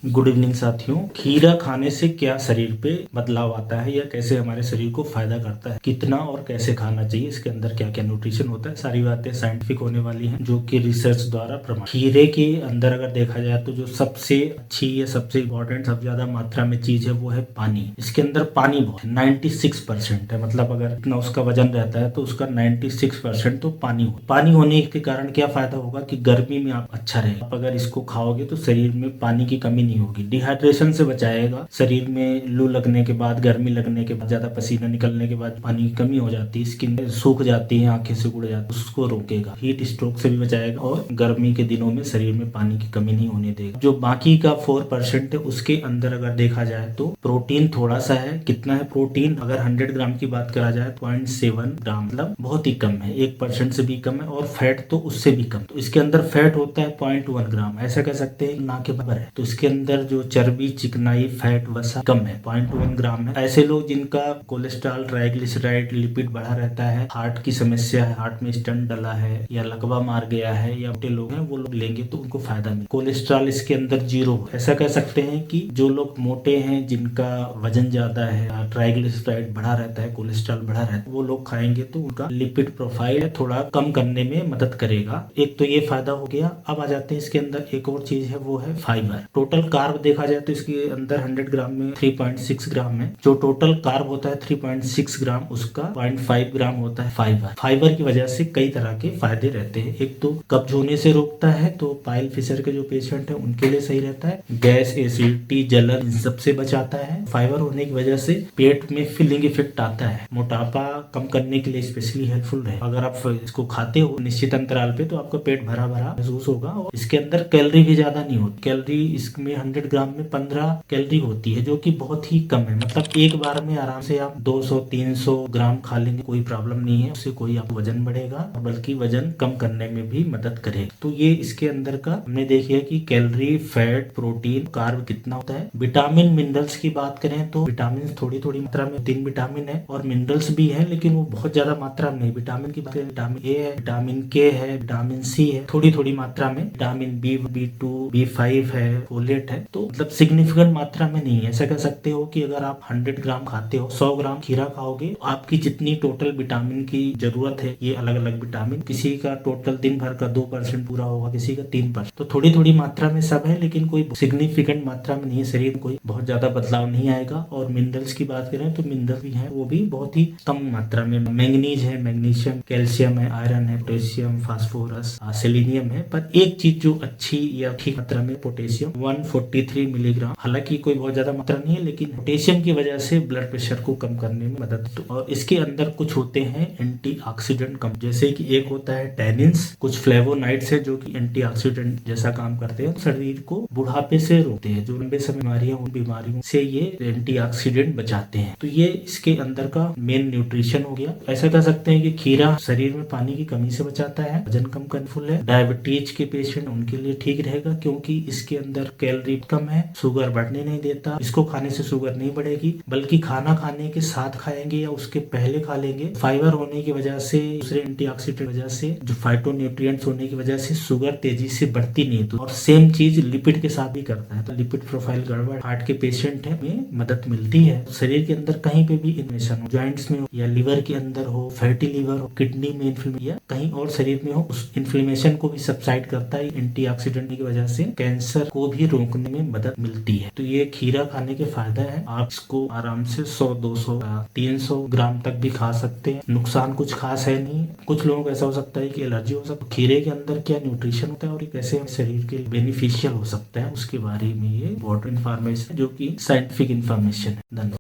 Good evening साथियों। खीरा खाने से क्या शरीर पे बदलाव आता है या कैसे हमारे शरीर को फायदा करता है, कितना और कैसे खाना चाहिए, इसके अंदर क्या क्या न्यूट्रिशन होता है, सारी बातें साइंटिफिक होने वाली हैं जो कि रिसर्च द्वारा प्रमाणित। खीरे के अंदर अगर देखा जाए तो जो सबसे अच्छी या सबसे इम्पोर्टेंट सबसे ज्यादा मात्रा में चीज है वो है पानी। इसके अंदर पानी बहुत है, 96% है। मतलब अगर इतना उसका वजन रहता है तो उसका 96% तो पानी हो। पानी होने के कारण क्या फायदा होगा कि गर्मी में आप अच्छा रहेगा। आप अगर इसको खाओगे तो शरीर में पानी की कमी नहीं होगी, डिहाइड्रेशन से बचाएगा। शरीर में लू लगने के बाद, गर्मी लगने के बाद, ज्यादा पसीना निकलने के बाद पानी की कमी हो जाती है, स्किन सूख जाती है, आंखें सिकुड़ जाती है, उसको रोकेगा। हीट स्ट्रोक से भी बचाएगा और गर्मी के दिनों में शरीर में पानी की कमी नहीं होने देगा। जो बाकी का 4% है उसके अंदर अगर देखा जाए तो प्रोटीन थोड़ा सा है। कितना है प्रोटीन? अगर 100 ग्राम की बात करा जाए 0.7 ग्राम, मतलब बहुत ही कम है, 1% से भी कम है। और फैट तो उससे भी कम। तो इसके अंदर फैट होता है 0.1 ग्राम, ऐसा कह सकते हैं ना के बराबर है। तो इसके अंदर जो चर्बी, चिकनाई, फैट, वसा कम है, 0.1 ग्राम है। ऐसे लोग जिनका कोलेस्ट्रॉल, ट्राइग्लिसराइड, लिपिड बढ़ा रहता है, हार्ट की समस्या है, हार्ट में स्टंट डला है या लकवा मार गया है, या मोटे लोग हैं, वो लोग लेंगे तो उनको फायदा मिले। कोलेस्ट्रॉल इसके अंदर 0 है। ऐसा कह सकते हैं कि जो लोग मोटे हैं, जिनका वजन ज्यादा है, ट्राइग्लिसराइड बढ़ा रहता है, कोलेस्ट्रॉल बढ़ा रहता है, वो लोग खाएंगे तो उनका लिपिड प्रोफाइल थोड़ा कम करने में मदद करेगा। एक तो ये फायदा हो गया। अब आ जाते हैं इसके अंदर एक और चीज है, वो है फाइबर। टोटल कार्ब देखा जाए तो इसके अंदर 100 ग्राम में 3.6 ग्राम है। जो टोटल कार्ब होता है 3.6 ग्राम, उसका 0.5 ग्राम होता है फाइबर। फाइबर की वजह से कई तरह के फायदे रहते हैं। एक तो कब्ज होने से रोकता है, तो पाइल फिशर के जो पेशेंट है उनके लिए सही रहता है। गैस, एसिडिटी, जलन, इन सबसे बचाता है। फाइबर होने की वजह से पेट में फिलिंग इफेक्ट आता है। मोटापा कम करने के लिए स्पेशली हेल्पफुल है। अगर आप इसको खाते हो निश्चित अंतराल पे तो आपका पेट भरा भरा महसूस होगा। और इसके अंदर कैलोरी भी ज्यादा नहीं होती। कैलोरी इसमें 100 ग्राम में 15 कैलोरी होती है, जो कि बहुत ही कम है। मतलब एक बार में आराम से आप 200-300 ग्राम खा लेंगे, कोई प्रॉब्लम नहीं है। उससे कोई आप वजन बढ़ेगा, बल्कि वजन कम करने में भी मदद करेगा। तो ये इसके अंदर का हमने देखिए कि कैलोरी, फैट, प्रोटीन, कार्ब कितना होता है। विटामिन, मिनरल्स की बात करें तो विटामिन थोड़ी थोड़ी मात्रा में 3 विटामिन है और मिनरल्स भी है, लेकिन वो बहुत ज्यादा मात्रा में नहीं। विटामिन की बात करें, विटामिन ए है, विटामिन के है, विटामिन सी है, थोड़ी थोड़ी मात्रा में। विटामिन बी, B2, B5 है, फोलेट है। तो मतलब सिग्निफिकेंट मात्रा में नहीं है। ऐसा कह सकते हो कि अगर आप 100 ग्राम खाते हो, 100 ग्राम खीरा खाओगे, तो आपकी जितनी टोटल विटामिन की जरूरत है, ये अलग अलग विटामिन, किसी का टोटल दिन भर का 2% पूरा होगा, किसी का 3%। तो थोड़ी थोड़ी मात्रा में सब है, लेकिन कोई सिग्निफिकेंट मात्रा में नहीं है। शरीर में कोई बहुत ज्यादा बदलाव नहीं आएगा। और मिनरल्स की बात करें तो मिनरल भी है, वो भी बहुत ही कम मात्रा में। मैंगनीज है, मैग्नीशियम, कैल्शियम है, आयरन है, पोटेशियम, फास्फोरस, सेलेनियम है। पर एक चीज जो अच्छी या ठीक मात्रा में, पोटेशियम 143 मिलीग्राम। हालांकि कोई बहुत ज्यादा मात्रा नहीं है, लेकिन पोटेशियम की वजह से ब्लड प्रेशर को कम करने में मदद। और इसके अंदर कुछ होते हैं एंटीऑक्सीडेंट कम, जैसे कि एक होता है टैनिन्स, कुछ फ्लेवोनाइड्स है जो कि एंटीऑक्सीडेंट जैसा काम करते हैं, शरीर को बुढ़ापे से रोकते हैं। जो लंबे समय बीमारियां, उन बीमारियों से ये एंटीऑक्सीडेंट बचाते हैं। तो ये इसके अंदर का मेन न्यूट्रिशन हो गया। ऐसा कह सकते हैं कि खीरा शरीर में पानी की कमी से बचाता है, वजन कम करने है। डायबिटीज के पेशेंट, उनके लिए ठीक रहेगा, क्योंकि इसके अंदर कैलोरी कम है, शुगर बढ़ने नहीं देता। इसको खाने से शुगर नहीं बढ़ेगी, बल्कि खाना खाने के साथ खाएंगे या उसके पहले खा लेंगे। फाइबर होने की वजह से, दूसरे एंटीऑक्सीडेंट वजह से, जो फाइटोन्यूट्रिएंट्स होने की वजह से शुगर तेजी से बढ़ती नहीं। तो और सेम चीज लिपिड के साथ भी करता है। तो लिपिड प्रोफाइल गड़बड़ हार्ट के पेशेंट है में मदद मिलती है। शरीर के अंदर कहीं पे भी इन्फेक्शन हो, ज्वाइंट्स में हो या लिवर के अंदर हो, फैटी लिवर हो, किडनी में इन्फ्लेमेशन या कहीं और शरीर में हो, उस इन्फ्लेमेशन को भी सबसाइड करता है। एंटीऑक्सीडेंट की वजह से कैंसर को भी रोकने में मदद मिलती है। तो ये खीरा खाने के फायदा है। आप इसको आराम से 100, 200, 300 ग्राम तक भी खा सकते हैं। नुकसान कुछ खास है नहीं। कुछ लोगों को ऐसा हो सकता है कि एलर्जी हो सकती है। खीरे के अंदर क्या न्यूट्रिशन होता है और ये कैसे शरीर के बेनिफिशियल हो सकता है, उसके बारे में ये इम्पोर्टेंट इन्फॉर्मेशन, जो कि साइंटिफिक इन्फॉर्मेशन है। धन्यवाद।